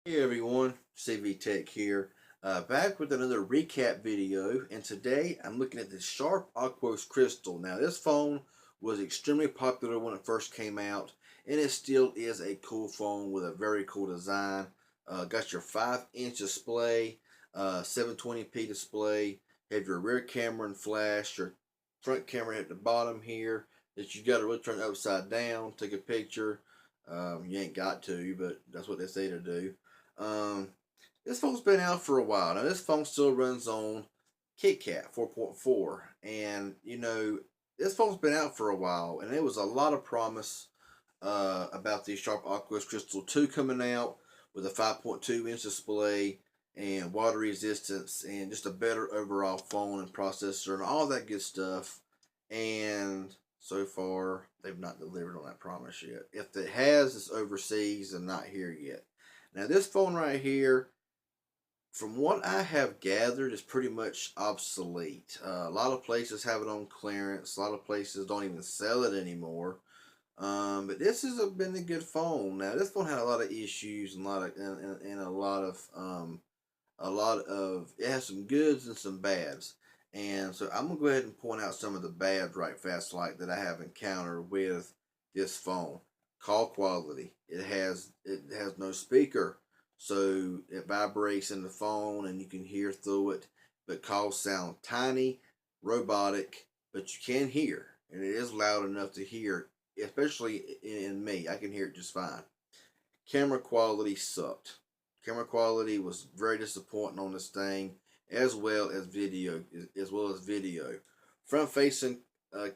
Hey everyone, CV Tech here, back with another recap video, and today I'm looking at the Sharp Aquos Crystal. Now this phone was extremely popular when it first came out, and it still is a cool phone with a very cool design. Got your 5-inch display, 720p display, have your rear camera and flash, your front camera at the bottom here that you got to really turn upside down, take a picture. You ain't got to, but that's what they say to do. Um, this phone's been out for a while. Now, this phone still runs on KitKat 4.4. And, this phone's been out for a while. And there was a lot of promise about the Sharp Aquos Crystal 2 coming out with a 5.2-inch display and water resistance and just a better overall phone and processor and all that good stuff. And so far, they've not delivered on that promise yet. If it has, it's overseas and not here yet. Now, this phone right here, from what I have gathered, is pretty much obsolete. A lot of places have it on clearance. A lot of places don't even sell it anymore. But this has been a good phone. Now, this phone had a lot of issues and a lot of it has some goods and some bads. And so I'm gonna go ahead and point out some of the bads right fast, like that I have encountered with this phone. Call quality. It has no speaker, so it vibrates in the phone and you can hear through it. But calls sound tiny, robotic, but you can hear, and it is loud enough to hear, especially in me. I can hear it just fine. Camera quality sucked. Camera quality was very disappointing on this thing, as well as video. Front facing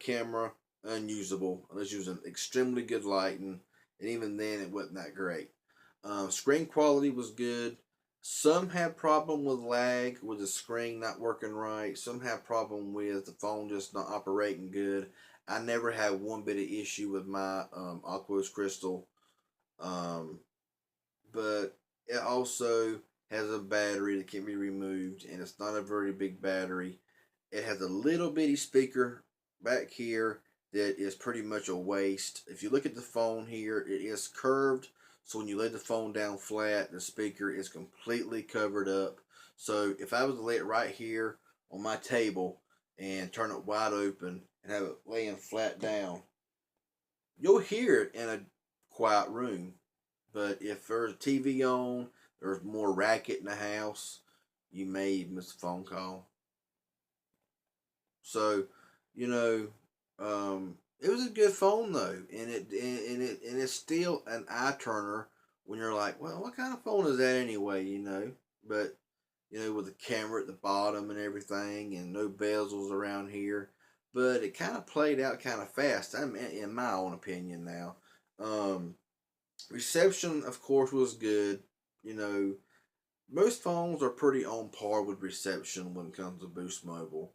camera unusable unless using extremely good lighting, and even then it wasn't that great. Screen quality was good. Some had problem with lag, with the screen not working right. Some had problem with the phone just not operating good. I never had one bit of issue with my Aquos Crystal. Um, but it also has a battery that can be removed, and it's not a very big battery. It has a little bitty speaker back here that is pretty much a waste. If you look at the phone here, it is curved, so when you lay the phone down flat, the speaker is completely covered up. So if I was to lay it right here on my table and turn it wide open and have it laying flat down, you'll hear it in a quiet room. But if there's a TV on, there's more racket in the house, you may miss a phone call. So, you know, it was a good phone though, and it's still an eye turner when you're like, well, what kind of phone is that anyway? But with the camera at the bottom and everything, and no bezels around here. But it kind of played out kind of fast. I mean, in my own opinion now. Reception, of course, was good. You know, most phones are pretty on par with reception when it comes to Boost Mobile.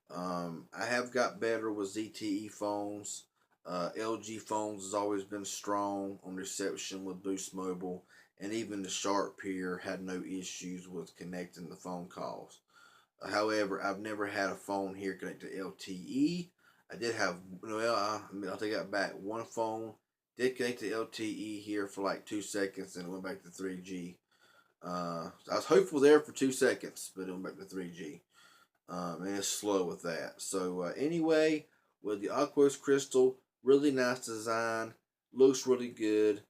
I have got better with ZTE phones. LG phones has always been strong on reception with Boost Mobile, and even the Sharp here had no issues with connecting the phone calls. However, I've never had a phone here connected to LTE. I did have, well, I'll take that back. One phone did connect to LTE here for like 2 seconds, and it went back to 3G. I was hopeful there for 2 seconds, but it went back to 3G. And it's slow with that. So anyway, with the Aquos Crystal, really nice design, looks really good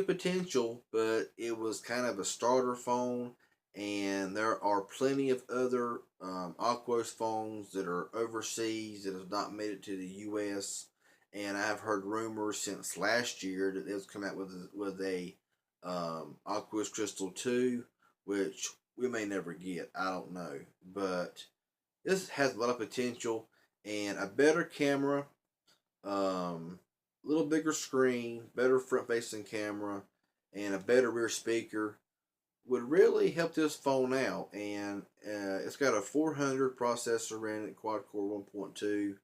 potential, but it was kind of a starter phone, and there are plenty of other Aquos phones that are overseas that have not made it to the U.S. And I've heard rumors since last year that it's come out with a Aquos Crystal 2, which we may never get. I don't know, but this has a lot of potential and a better camera, little bigger screen, better front-facing camera, and a better rear speaker would really help this phone out. And it's got a 400 processor running at quad-core 1.2.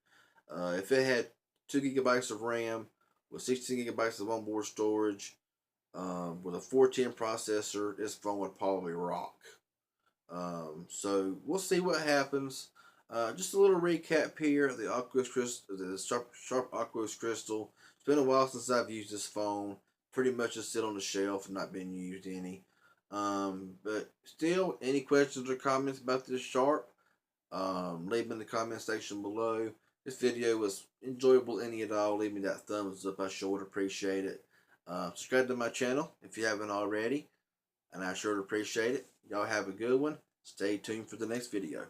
If it had 2 gigabytes of RAM with 16 gigabytes of onboard storage, with a 410 processor, this phone would probably rock. So we'll see what happens. Just a little recap here. The Sharp Aquos Crystal. It's been a while since I've used this phone. Pretty much just sit on the shelf and not been used any. But still, any questions or comments about this Sharp, leave them in the comment section below. This video was enjoyable, any at all. Leave me that thumbs up. I sure would appreciate it. Subscribe to my channel if you haven't already, and I sure would appreciate it. Y'all have a good one. Stay tuned for the next video.